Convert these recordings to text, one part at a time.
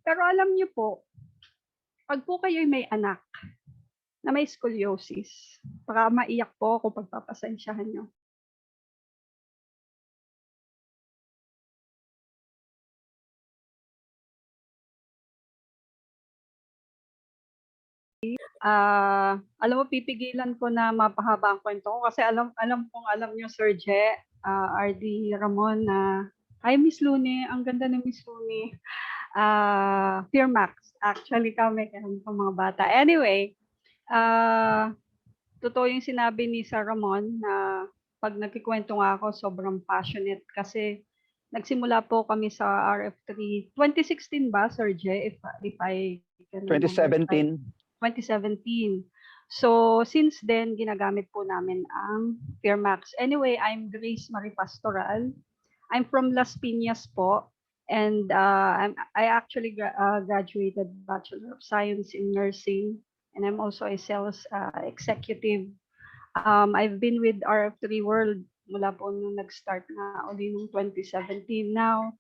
Pero alam niyo po, pag po kayo'y may anak na may scoliosis, baka maiyak po ako, pagpapasensyahan niyo. Alam mo, pipigilan ko na mapahaba ang kwento ko kasi alam niyo, Sir Je, RD Ramon, na, "Hi Miss Luni, ang ganda ni Miss Luni." Firmax, actually kami pang mga bata. Anyway, totoo yung sinabi ni Sir Ramon na 'pag nagkukuwento nga ako sobrang passionate kasi nagsimula po kami sa RF3 2016 ba, Sir Je, if I can remember right? 2017. 2017. So, since then ginagamit po namin ang Firmax. Anyway, I'm Grace Marie Pastoral. I'm from Las Piñas po, and I actually graduated Bachelor of Science in Nursing, and I'm also a sales executive. I've been with RF3 World mula po nung nag-start na uli nung 2017. Now,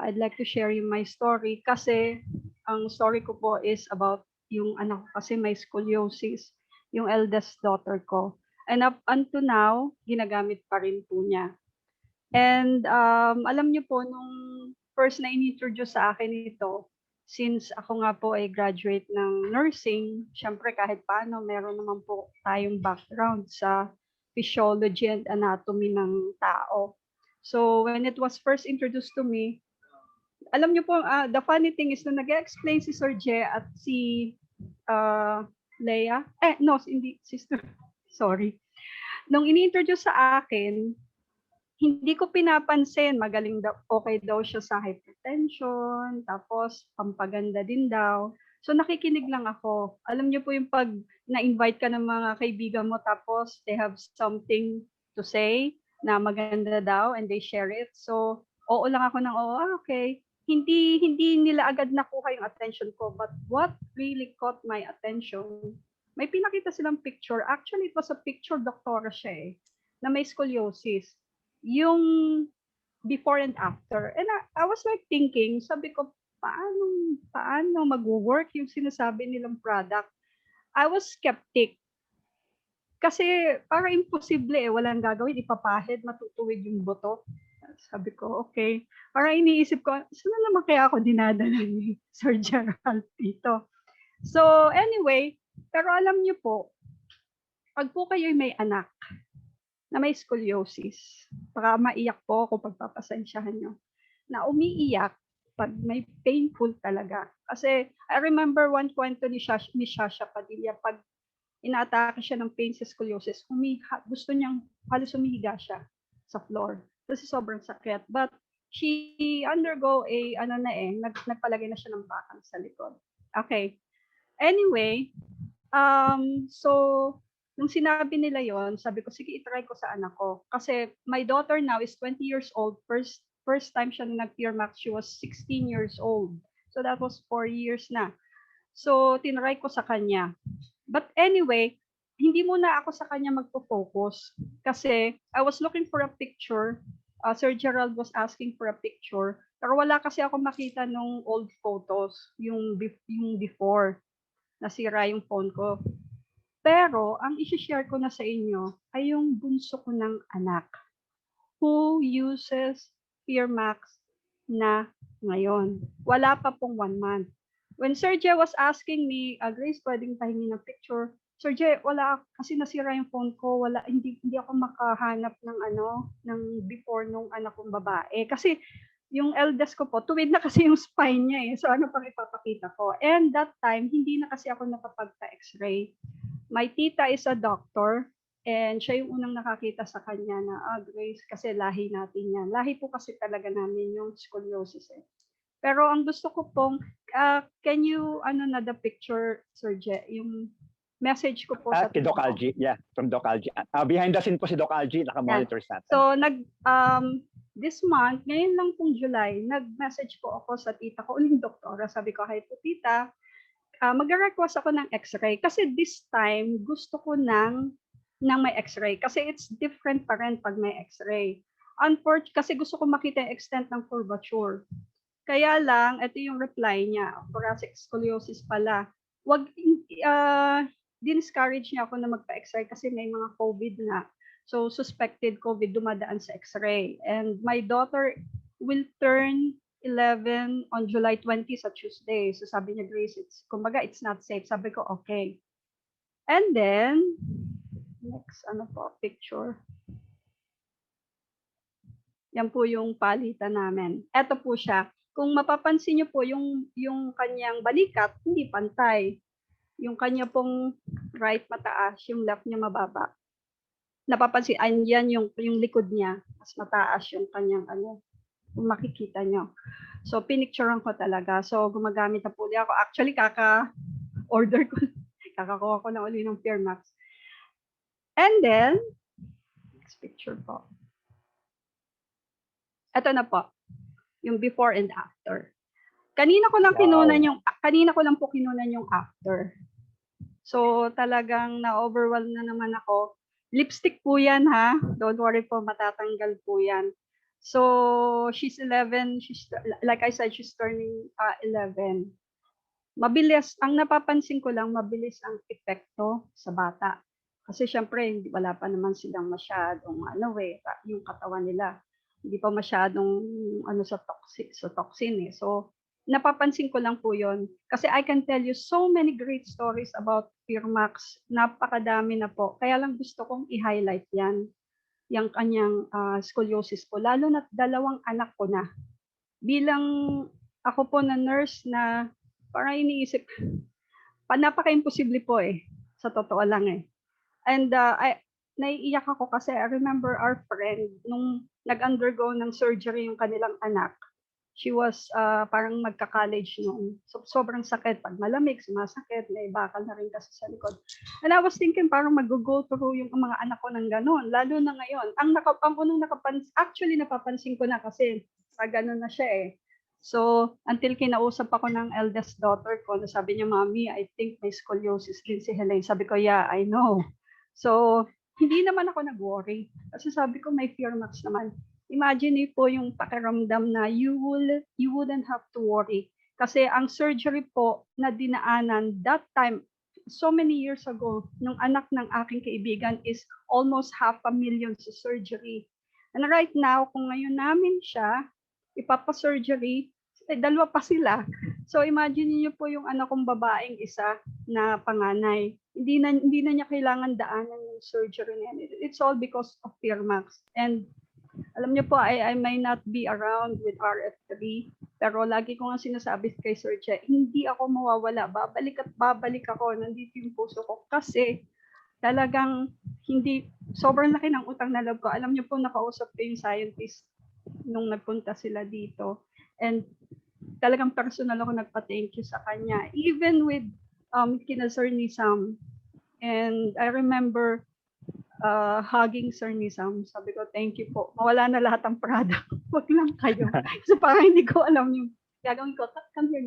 I'd like to share you my story kasi ang story ko po is about yung anak ko kasi may scoliosis, yung eldest daughter ko. And up until now, ginagamit pa rin po niya. And alam niyo po, nung first na in-introduce sa akin ito, since ako nga po ay graduate ng nursing, syempre kahit paano meron naman po tayong background sa physiology and anatomy ng tao. So when it was first introduced to me, alam niyo po, the funny thing is na nag-explain si Sir Je at si Leia, no, hindi, sister, sorry. Nung ini-introduce sa akin, hindi ko pinapansin, magaling daw, okay daw siya sa hypertension, tapos pampaganda din daw. So nakikinig lang ako. Alam niyo po yung 'pag na-invite ka ng mga kaibigan mo tapos they have something to say na maganda daw and they share it. So, oo lang ako ng oo, okay. Hindi hindi nila agad nakuha yung attention ko, but what really caught my attention, may pinakita silang picture. Actually, it was a picture, doktora siya na may scoliosis. Yung before and after. And I was like thinking, sabi ko, paano mag-work yung sinasabi nilang product? I was skeptic. Kasi para imposible walang gagawin, ipapahid, matutuwid yung buto. Sabi ko, okay. Para iniisip ko, saan naman kaya ako dinadala ni Sir Gerald dito? So anyway, pero alam niyo po, pag po kayo'y may anak na may scoliosis, baka maiyak po ako, pagpapasensyahan niyo, na umiiyak pag may painful talaga. Kasi I remember one kwento ni Shasha Padilla, pag inaatake siya ng pain sa scoliosis, gusto niyang halos umihiga siya sa floor kasi sobrang sakit. But she undergo nagpalagay na siya ng bakal sa likod. Okay. Anyway, so nung sinabi nila yon, sabi ko, sige, itry ko sa anak ko. Kasi my daughter now is 20 years old. First time siya nag-Firmax, she was 16 years old. So that was 4 years na. So tinry ko sa kanya. But anyway, hindi muna ako sa kanya magpo-focus. Kasi I was looking for a picture. Sir Gerald was asking for a picture. Pero wala kasi ako makita nung old photos, yung before. Nasira yung phone ko. Pero ang i-share ko na sa inyo ay yung bunso ko ng anak who uses Firmax na ngayon. Wala pa pong 1 month. When Sir Je was asking me, Grace, pwedeng pahingi ng picture? Sir Je, wala, kasi nasira yung phone ko, wala, hindi ako makahanap ng before nung anak kong babae. Kasi yung eldest ko po, tuwid na kasi yung spine niya So ano pang ipapakita ko? And that time, hindi na kasi ako nakapagpa-x-ray. My tita is a doctor and siya yung unang nakakita sa kanya na, Grace, kasi lahi natin yan. Lahi po kasi talaga namin yung scoliosis Pero ang gusto ko pong, can you, the picture, Sir Je, yung message ko po sa kay Doc Algie, from Doc Algie. Behind the scene po si Doc Algie, naka-monitor sa atin. So, this month, ngayon lang pong July, nag-message po ako sa tita ko, uling doktora, sabi ko, hi po tita, mag-request ako ng x-ray. Kasi this time, gusto ko ng may x-ray. Kasi it's different pa rin pag may x-ray. Unfortunately, kasi gusto ko makita yung extent ng curvature. Kaya lang, ito yung reply niya, thoracic scoliosis pala. Wag, discourage niya ako na magpa-x-ray kasi may mga COVID na. So, suspected COVID dumadaan sa x-ray. And my daughter will turn 11 on July 20 sa Tuesday. So, sabi niya, Grace, kumbaga, it's not safe. Sabi ko, okay. And then, next, picture. Yan po yung palitan namin. Ito po siya. Kung mapapansin niyo po, yung kanyang balikat, hindi pantay. Yung kanya pong right mataas, yung left niya mababa. Napapansin, andyan yung likod niya, mas mataas yung kanyang kung makikita nyo. So, pinicturean ko talaga. So, gumagamit na po ako. Actually, kaka-order ko, kakakuha ko na uli ng Firmax. And then, next picture po. Ito na po, yung before and after. Kanina ko lang po kinunan yung after. So, talagang na-overwhelm na naman ako. Lipstick po yan, ha? Don't worry po, matatanggal po yan. So, she's 11. Like I said, she's turning 11. Mabilis. Ang napapansin ko lang, mabilis ang epekto sa bata. Kasi syempre, wala pa naman silang masyadong, yung katawan nila. Hindi pa masyadong, sa toxin eh. So, napapansin ko lang po yon. Kasi I can tell you so many great stories about Firmax. Napakadami na po. Kaya lang gusto kong i-highlight yan. Yung kanyang scoliosis po. Lalo na 2 anak ko na. Bilang ako po na nurse na parang iniisip, napaka-imposible po eh. Sa totoo lang eh. And naiiyak ako kasi I remember our friend, nung nag-undergo ng surgery yung kanilang anak, she was parang magka-college noon. So, sobrang sakit. Pag malamig, sumasakit, may bakal na rin kasi sa likod. And I was thinking parang mag-go through yung mga anak ko ng gano'n. Lalo na ngayon. Ang unang actually napapansin ko na kasi gano'n na siya eh. So, until kinausap ako ng eldest daughter ko, sabi niya, Mommy, I think may scoliosis din si Helene. Sabi ko, yeah, I know. So, hindi naman ako nag-worry. Kasi sabi ko, may Firmax naman. Imagine po yung pakiramdam na you wouldn't have to worry. Kasi ang surgery po na dinaanan that time, so many years ago, nung anak ng aking kaibigan is almost 500,000 sa surgery. And right now, kung ngayon namin siya, ipapa-surgery, 2 pa sila. So imagine niyo po yung anak kong babaeng isa na panganay. Hindi na niya kailangan daanan yung surgery niya. It's all because of Firmax. And alam niyo po, I may not be around with RF3, pero lagi ko nga sinasabi kay Sir Che, hindi ako mawawala. Babalik at babalik ako. Nandito yung puso ko. Kasi talagang sobrang laki ng utang na loob ko. Alam niyo po, nakausap ko yung scientist nung nagpunta sila dito. And talagang personal ako nagpa-thank you sa kanya. Even with kina Sir Nisam. And I remember hugging Sir Nisam. Sabi ko, thank you po. Mawala na lahat ng product. Wag lang kayo. Kasi parang hindi ko alam yung gagawin ko. Come here.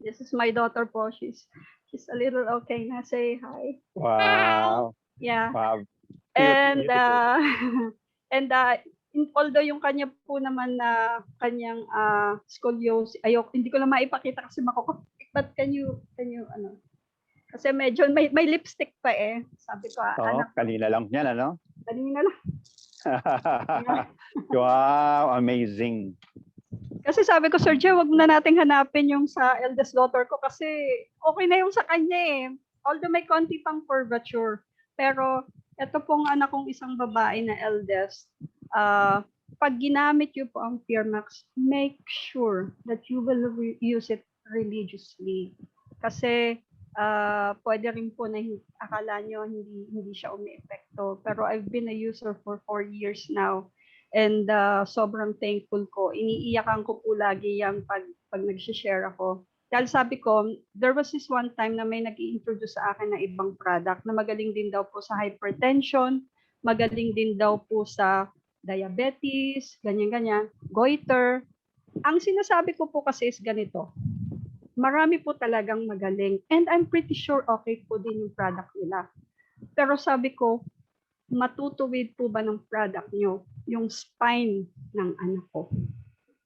This is my daughter po. She's a little okay na. Say hi. Wow. Yeah. Wow. And although yung kanya po naman na kanyang scoliosis, hindi ko lang maipakita kasi makukupit. But can you kasi medyo may lipstick pa eh. Sabi ko, anak. Kanina lang yan, ano? Kanina lang. Wow, amazing. Kasi sabi ko, Sir Joe, wag na nating hanapin yung sa eldest daughter ko kasi okay na yung sa kanya eh. Although may konti pang curvature. Pero ito pong anak kong isang babae na eldest, pag ginamit niyo po ang Firmax, make sure that you will use it religiously. Kasi pwede rin po na akala nyo hindi siya umi-epekto. Pero I've been a user for 4 years now. And sobrang thankful ko. Iniiyakan ko po lagi yan pag nag-share ako. Dahil sabi ko, there was this one time na may nag-i-introduce sa akin ng ibang product na magaling din daw po sa hypertension, magaling din daw po sa diabetes, ganyan-ganyan, goiter. Ang sinasabi ko po kasi is ganito. Marami po talagang magaling. And I'm pretty sure okay po din yung product nila. Pero sabi ko, matutuwid po ba ng product nyo yung spine ng anak ko?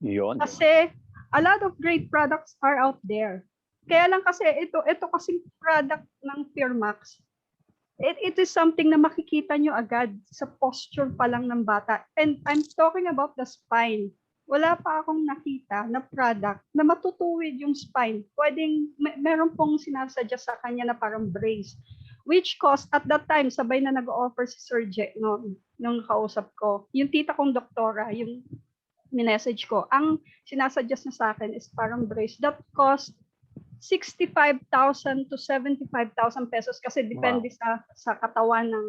Yun. Kasi a lot of great products are out there. Kaya lang kasi ito kasing product ng Firmax, it is something na makikita nyo agad sa posture pa lang ng bata. And I'm talking about the spine. Wala pa akong nakita na product na matutuwid yung spine. Pwedeng, meron pong sinasuggest sa kanya na parang brace. Which cost, at that time, sabay na nag-offer si Sir Jack, nung kausap ko. Yung tita kong doktora, yung minessage ko, ang sinasuggest na sa akin is parang brace that cost 65,000 to 75,000 pesos kasi depende sa katawan ng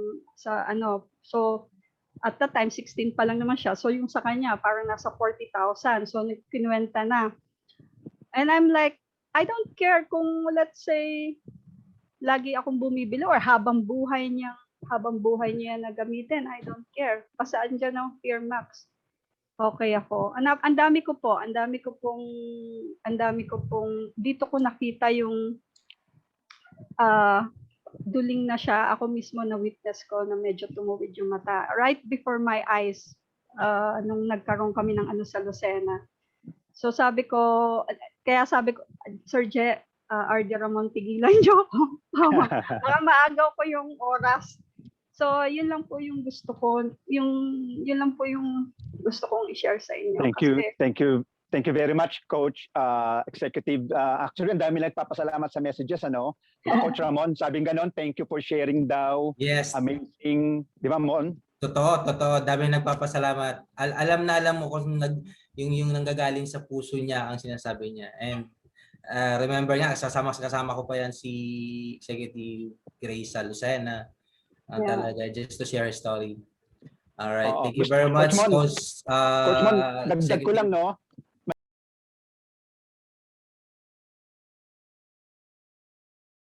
so at that time 16 pa lang naman siya, so yung sa kanya parang nasa 40,000, so kinuwenta na. And I'm like, I don't care kung let's say lagi akong bumibili or habang buhay niya na gamitin, I don't care, basta andyan ang Firmax, okay ako. Ang dami ko pong dito ko nakita yung duling na siya. Ako mismo na witness ko na medyo tumuwid yung mata right before my eyes nung nagkaroon kami ng sa Lucena. So sabi ko, Sir Je, RD Ramon, tigilan niyo ako. Baka maagaw ko yung oras. So, yun lang po yung gusto ko, yun lang po yung gusto kong i-share sa inyo. Thank you very much, Coach Executive. Actually, ang dami nagpapasalamat sa messages, ano? Coach Ramon, sabing ganon, thank you for sharing daw. Yes. Amazing, di ba, Mon? Totoo. Dami nagpapasalamat. Alam mo kung yung nanggagaling sa puso niya ang sinasabi niya. And remember nga, kasama ko pa yan si Executive Grace Lucena. Talaga, just to share a story. All right, thank you very much, Coach Mon, dagdag ko lang, no?